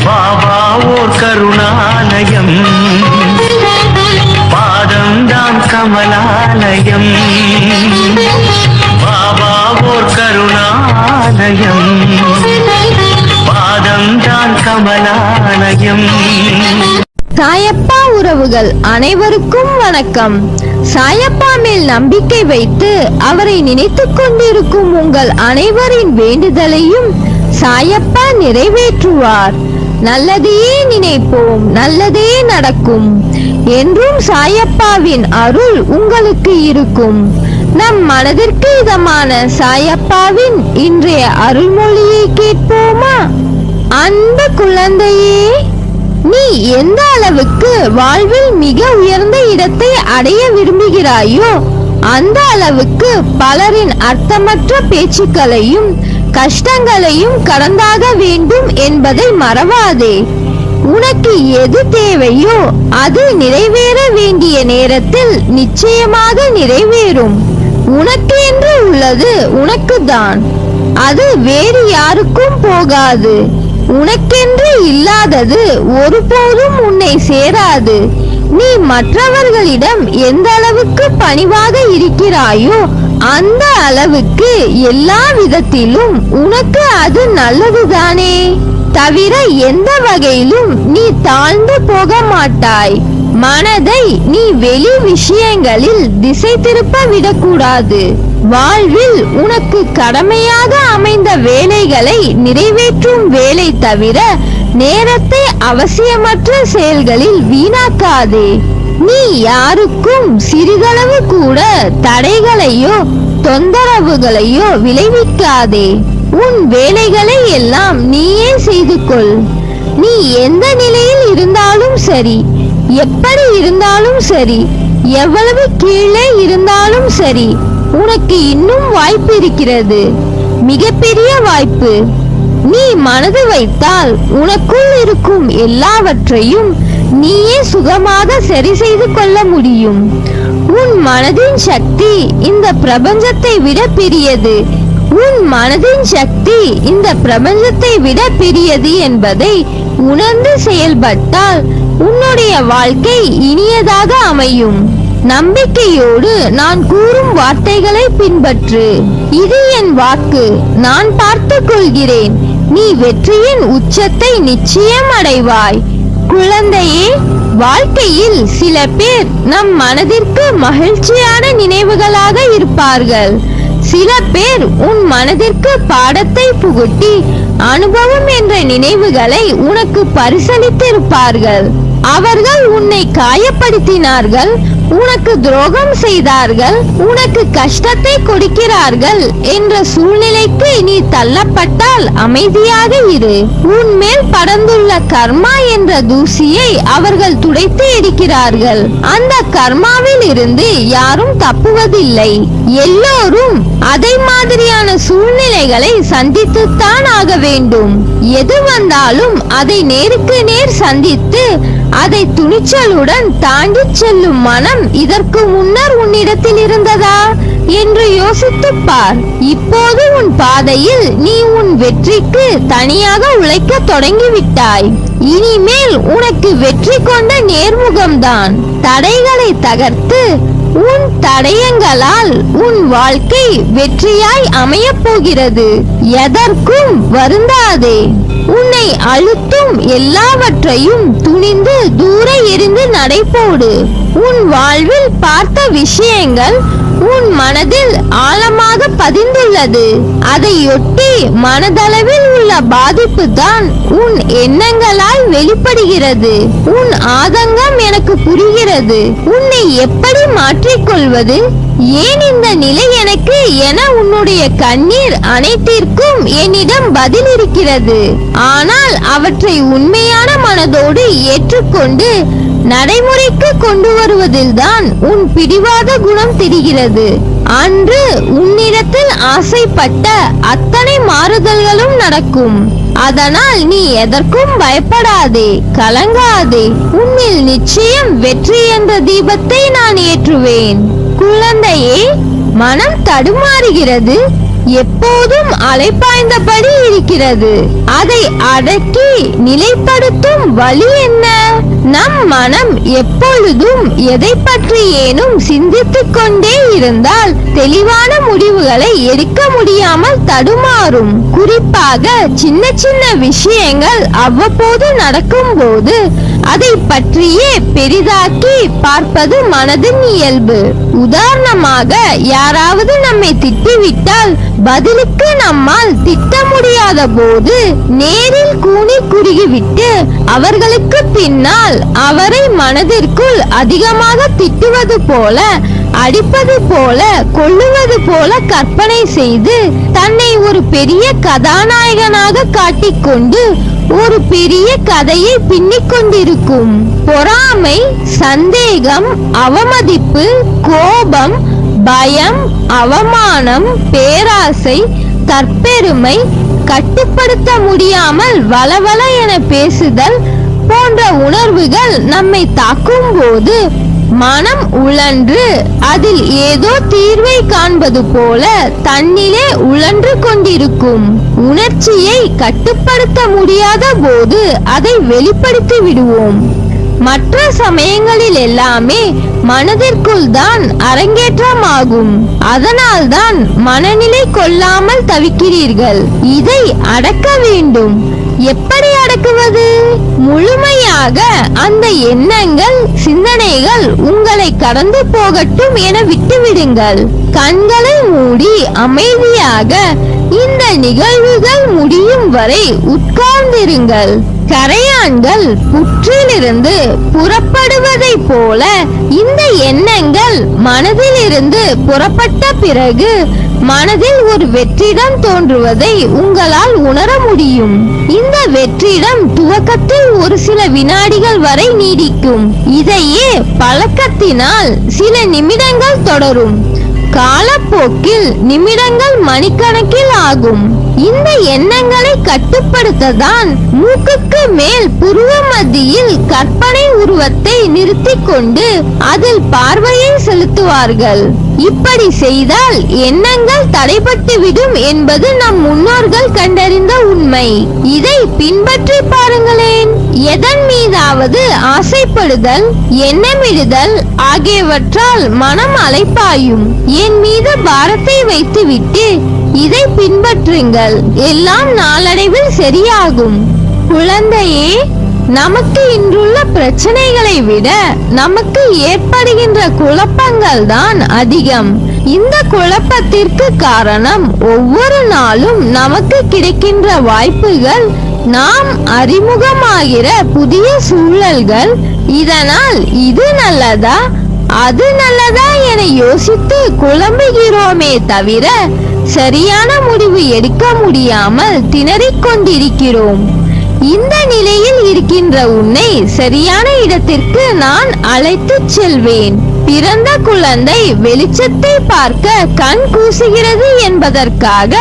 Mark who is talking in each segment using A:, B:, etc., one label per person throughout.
A: பாபா ஓர் கருணாலயம், பாதம்தான் கமலாலயம். பாபா ஓர் கருணாலயம், பாதம்தான் கமலாலயம்.
B: சாயப்பா உறவுகள் அனைவருக்கும் வணக்கம். சாயப்பா மேல் நம்பிக்கை வைத்து அவரை நினைத்துக் கொண்டிருக்கும் உங்கள் அனைவரின் வேண்டுதலையும் சாயப்பா நிறைவேற்றுவார். நல்லதையே நினைப்போம், நல்லதே நடக்கும் என்றும் சாயப்பாவின் அருள் உங்களுக்கு இருக்கும். நம் மனதிற்கு இதமான சாயப்பாவின் இன்றைய அருள்மொழியை கேட்போமா? அன்பு குழந்தையே, நீ எந்த அளவுக்கு வாழ்வில் மிக உயர்ந்த இடத்தை அடைய விரும்புகிறாயோ அந்த அளவுக்கு பலரின் அர்த்தமற்ற பேச்சுக்களையும் கஷ்டங்களையும் கடந்தாக வேண்டும் என்பதை மறவாதே. உனக்கு எது தேவையோ அது நிறைவேற வேண்டிய நேரத்தில் நிச்சயமாக நிறைவேறும். உனக்கு என்று உள்ளது உனக்குதான், அது வேறு யாருக்கும் போகாது. உனக்கென்று இல்லாதது ஒருபோதும் உன்னை சேராது. நீ மற்றவர்களிடம் எந்த அளவுக்கு பணிவாக இருக்கிறாயோ அந்த அளவுக்கு எல்லா விதத்திலும் உனக்கு அது நல்லதுதானே தவிர எந்த வகையிலும் நீ தாழ்ந்து போக மாட்டாய். மனதை நீ வெளி விஷயங்களில் திசை திருப்ப விடக்கூடாது. வாழ்வில் உனக்கு கடமையாக அமைந்த வேலைகளை நிறைவேற்றும் வேலை தவிர நேரத்தை அவசியமற்ற செயல்களில் வீணாக்காதே. நீ யாருக்கும் சிறிதளவு கூட தடைகளையோ தொந்தரவுகளையோ விளைவிக்காதே. உன் வேலைகளை எல்லாம் நீயே செய்து கொள். நீ எந்த நிலையில் இருந்தாலும் சரி, எப்படி இருந்தாலும் சரி, எவ்வளவு கீழே இருந்தாலும் சரி, உனக்கு இன்னும் வாய்ப்பு இருக்கிறது, மிகப்பெரிய வாய்ப்பு. நீ மனது வைத்தால் உனக்குள் இருக்கும் எல்லாவற்றையும் நீயே சுகமாக சரி செய்து கொள்ள முடியும். உன் மனதின் சக்தி இந்த பிரபஞ்சத்தை விட பெரியது. உன் மனதின் சக்தி இந்த பிரபஞ்சத்தை விட பெரியது என்பதை உணர்ந்து செயல்பட்டால் உன்னுடைய வாழ்க்கை இனியதாக அமையும். நம்பிக்கையோடு நான் கூறும் வார்த்தைகளை பின்பற்று. இது என் வாக்கு, நான் பார்த்துக் கொள்கிறேன். நீ வெற்றியின் உச்சத்தை நிச்சயம் அடைவாய். குழந்தையே, வாழ்க்கையில் சில பேர் நம் மனதிற்கு மகிழ்ச்சியான நினைவுகளாக இருப்பார்கள். சில பேர் உன் மனதிற்கு பாடத்தை புகுட்டி அனுபவம் என்ற நினைவுகளை உனக்கு பரிசளித்திருப்பார்கள். அவர்கள் உன்னை காயப்படுத்தினார்கள், உனக்கு துரோகம் செய்தார்கள், உனக்கு கஷ்டத்தை கொடுக்கிறார்கள் என்ற சூழ்நிலைக்கு நீ தள்ளப்பட்டால் அமைதியாக இரு. உன் மேல் படர்ந்துள்ள கர்மா என்ற தூசியை அவர்கள் துடைத்து எடுக்கிறார்கள். அந்த கர்மாவில் இருந்து யாரும் தப்புவதில்லை. எல்லோரும் அதை மாதிரியான சூழ்நிலைகளை சந்தித்துத்தான் ஆக வேண்டும். எது வந்தாலும் அதை நேருக்கு நேர் சந்தித்து அதை துணிச்சலுடன் தாண்டி செல்லும் மனம் இதற்கு முன்னர் உன்னிடத்தில் இருந்ததா என்று யோசித்துப் பார். இப்போது உன் பாதையில் நீ உன் வெற்றிக்கு தனியாக உழைக்க தொடங்கிவிட்டாய். இனிமேல் உனக்கு வெற்றி கொண்ட நேர்முகம்தான். தடைகளை தகர்த்து உன் தடயங்களால் உன் வாழ்க்கை வெற்றியாய் அமையப் போகிறது. எதற்கும் வருந்தாதே. உன்னை அழுத்தும் எல்லாவற்றையும் துணிந்து தூர எறிந்து நடைபோடு. உன் வாழ்வில் பார்த்த விஷயங்கள் உன் மனதில் ஆழமாக பதிந்துள்ளது. அதையொட்டி மனதளவில் உள்ள பாதிப்பு தான் உன் எண்ணங்களால் வெளிப்படுகிறது. உன் ஆதங்கம் எனக்கு புரிகிறது. உன்னை எப்படி மாற்றிக்கொள்வது, ஏன் இந்த நிலை எனக்கு என உன்னுடைய கண்ணீர் அனைத்திற்கும் என்னிடம் பதில் இருக்கிறது. ஆனால் அவற்றை உண்மையான மனதோடு ஏற்றுக்கொண்டு நடைமுறைக்கு கொண்டு வருவதில்தான் உன் பிடிவாத குணம் தெரிகிறது. அன்று உன்னிடத்தில் ஆசைப்பட்ட அத்தனை மாறுதல்களும் நடக்கும். அதனால் நீ எதற்கும் பயப்படாதே, கலங்காதே. உன்னில் நிச்சயம் வெற்றி என்ற தீபத்தை நான் ஏற்றுவேன். குழந்தையே, மனம் தடுமாறுகிறது. எப்போதும் அலைப்பாய்ந்தபடி இருக்கிறது. அதை அடக்கி நிலைப்படுத்தும் வழி என்ன? நம் மனம் எப்பொழுதும் எதை பற்றியேனும் சிந்தித்துக் கொண்டே இருந்தால் தெளிவான முடிவுகளை எடுக்க முடியாமல் தடுமாறும். குறிப்பாக சின்ன சின்ன விஷயங்கள் அவ்வப்போது நடக்கும் போது அதை பற்றியே பெரிதாக்கி பார்ப்பது மனதின் இயல்பு. உதாரணமாக, யாராவது நம்மை திட்டிவிட்டால் பதிலுக்கு நம்மால் திட்ட முடியாத போது நேரில் கூனி குறுகிவிட்டு அவர்களுக்கு பின்னால் அவரை மனதிற்குள் அதிகமாக திட்டுவது போல, அடிப்பது போல, கொல்லுவது போல கற்பனை செய்து தன்னை ஒரு பெரிய கதாநாயகனாக காட்டிக்கொண்டு ஒரு பெரிய கதையை பின்னிக் கொண்டிருக்கும். பொறாமை, சந்தேகம், அவமதிப்பு, கோபம், பயம், அவமானம், பேராசை, தற்பெருமை, கட்டுப்படுத்த முடியாமல் வளவள என பேசுதல் போன்ற உணர்வுகள் நம்மை தாக்கும் போது மனம் உழன்று அதில் ஏதோ தீர்வை காண்பது போல தன்னிலே உழன்று கொண்டிருக்கும். உணர்ச்சியை கட்டுப்படுத்த முடியாத போது அதை வெளிப்படுத்தி விடுவோம். மற்ற சமயங்களில் எல்லாமே மனதிற்குள் தான் அரங்கேற்றமாகும். அதனால்தான் மனநிலை கொள்ளாமல் தவிக்கிறீர்கள். இதை அடக்க வேண்டும். எப்படி அடக்குவது? முழுமையாக அந்த எண்ணங்கள், சிந்தனைகள் உங்களை கடந்து போகட்டும் என விட்டுவிடுங்கள். கண்களை மூடி அமைதியாக இந்த நிகழ்வுகள் முடியும் வரை உட்கார்ந்திருங்கள். கரையான்கள் புற்றிலிருந்து புறப்படுவதை போல இந்த எண்ணங்கள் மனதிலிருந்து புறப்பட்ட பிறகு மனதில் ஒரு வெற்றிடம் தோன்றுவதை உங்களால் உணர முடியும். இந்த வெற்றிடம் துவக்கத்தில் ஒரு சில வினாடிகள் வரை நீடிக்கும். இதையே பழக்கத்தினால் சில நிமிடங்கள் தொடரும். காலப்போக்கில் நிமிடங்கள் மணிக்கணக்கில் ஆகும். இந்த எண்ணங்களை கட்டுப்படுத்ததான் மூக்குக்கு மேல் புருவ மத்தியில் கற்பனை உருவத்தை நிறுத்திக் கொண்டு அதில் பார்வையை செலுத்துவார்கள். இப்படி செய்தால் எண்ணங்கள் தடைபட்டுவிடும் என்பது நம் முன்னோர்கள் கண்டறிந்த உண்மை. இதை பின்பற்றி பாருங்களேன். எதன் மீதாவது ஆசைப்படுதல், எண்ணமிடுதல் ஆகியவற்றால் மனம் அலைப்பாயும். என் மீது பாரத்தை வைத்துவிட்டு இதை பின்பற்றுங்கள், எல்லாம் நாளடைவில் சரியாகும். குழந்தையே, நமக்கு இன்றுள்ள பிரச்சனைகளை விட நமக்கு ஏற்படுகின்ற குழப்பங்கள் தான் அதிகம். இந்த குழப்பத்திற்கு காரணம் ஒவ்வொரு நாளும் நமக்கு கிடைக்கின்ற வாய்ப்புகள், நாம் அறிமுகமாகிற புதிய சூழல்கள். இதனால் இது நல்லதா அது நல்லதா என யோசித்து குழம்புகிறோமே தவிர சரியான முடிவு எடுக்க முடியாமல் திணறிக் கொண்டிருக்கிறோம். இந்த நிலையில் இருக்கின்ற உன்னை சரியான இடத்திற்கு நான் அழைத்துச் செல்வேன். பிறந்த குழந்தை வெளிச்சத்தை பார்க்க கண் கூசுகிறது என்பதற்காக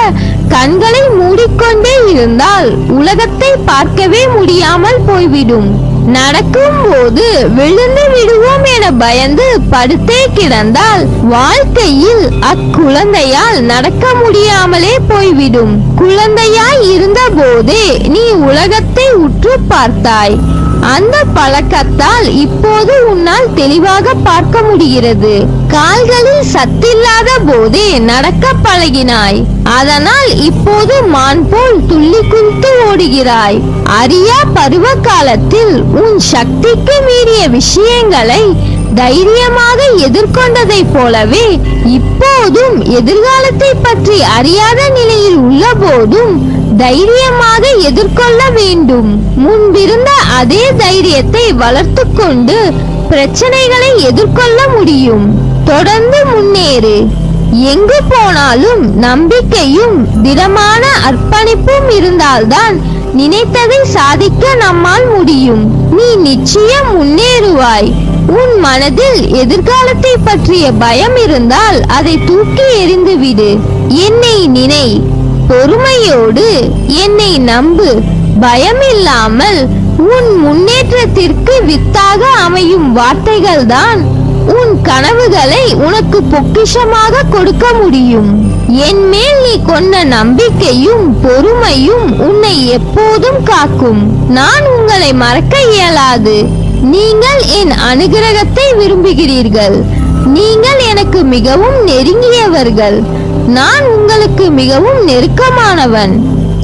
B: கண்களை மூடிக்கொண்டே இருந்தால் உலகத்தை பார்க்கவே முடியாமல் போய்விடும். நடக்கும் போது விழுந்து விடுவோம் என பயந்து படுத்தே கிடந்தால் வாழ்க்கையில் அக்குழந்தையால் நடக்க முடியாமலே போய்விடும். குழந்தையாய் இருந்த போதே நீ உலகத்தை உற்று பார்த்தாய். அந்த பழக்கத்தால் இப்போது உன்னால் தெளிவாக பார்க்க முடிகிறது. கால்களில் சத்தில்லாத போதே நடக்க பழகினாய். அதனால் இப்போது மான் போல் துள்ளி குதித்து ஓடுகிறாய். அரியா பருவ காலத்தில் உன் சக்திக்கு மீறிய விஷயங்களை தைரியமாக எதிர்கொண்டதை போலவே இப்போதும் எதிர்காலத்தை பற்றி அறியாத நிலையில் உள்ள போதும் தைரியமாக எதிர்கொள்ள வேண்டும். முன்பிருந்த அதே தைரியத்தை வளர்த்து கொண்டு பிரச்சனைகளை எதிர்கொள்ள முடியும். தொடர்ந்து முன்னேறு. எங்கு போனாலும் நம்பிக்கையும் திடமான அர்ப்பணிப்பும் இருந்தால்தான் நினைத்ததை சாதிக்க நம்மால் முடியும். நீ நிச்சயம் முன்னேறுவாய். உன் மனதில் எதிர்காலத்தை பற்றிய பயம் இருந்தால் அதை தூக்கி எறிந்து விடு. என்னை நினை, பொறுமையோடு என்னை நம்பு. பயமில்லாமல் உன் முன்னேற்றத்திற்கு வித்தாக அமையும் வார்த்தைகள் தான் உன் கனவுகளை உனக்கு பொக்கிஷமாக கொடுக்க முடியும். என் மேல் நீ கொண்ட நம்பிக்கையும் பொறுமையும் உன்னை எப்போதும் காக்கும். நான் உங்களை மறக்க இயலாது. நீங்கள் என் அனுகிரகத்தை விரும்புகிறீர்கள். நீங்கள் எனக்கு மிகவும் நெருங்கியவர்கள். நான் உங்களுக்கு மிகவும் நெருக்கமானவன்.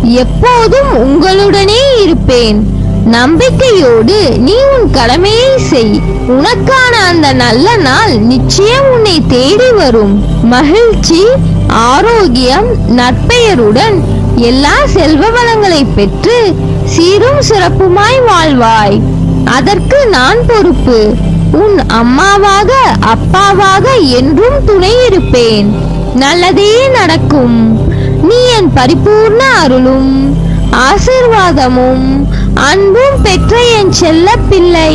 B: எப்போதும் உங்களுடனே இருப்பேன். நம்பிக்கையோடு நீ உன் கடமையை செய். உனக்கான அந்த நல்ல நாள் நிச்சயம் உன்னை தேடி வரும். மகிழ்ச்சி, ஆரோக்கியம், நற்பெயருடன் எல்லா செல்வ வளங்களை பெற்று சீரும் சிறப்புமாய் வாழ்வாய். அதற்கு நான் பொறுப்பு. உன் அம்மாவாக அப்பாவாக என்றும் துணை இருப்பேன். நல்லதே நடக்கும். நீ என் பரிபூர்ண அருளும் ஆசீர்வாதமும் அன்பும் பெற்ற என் செல்ல பிள்ளை.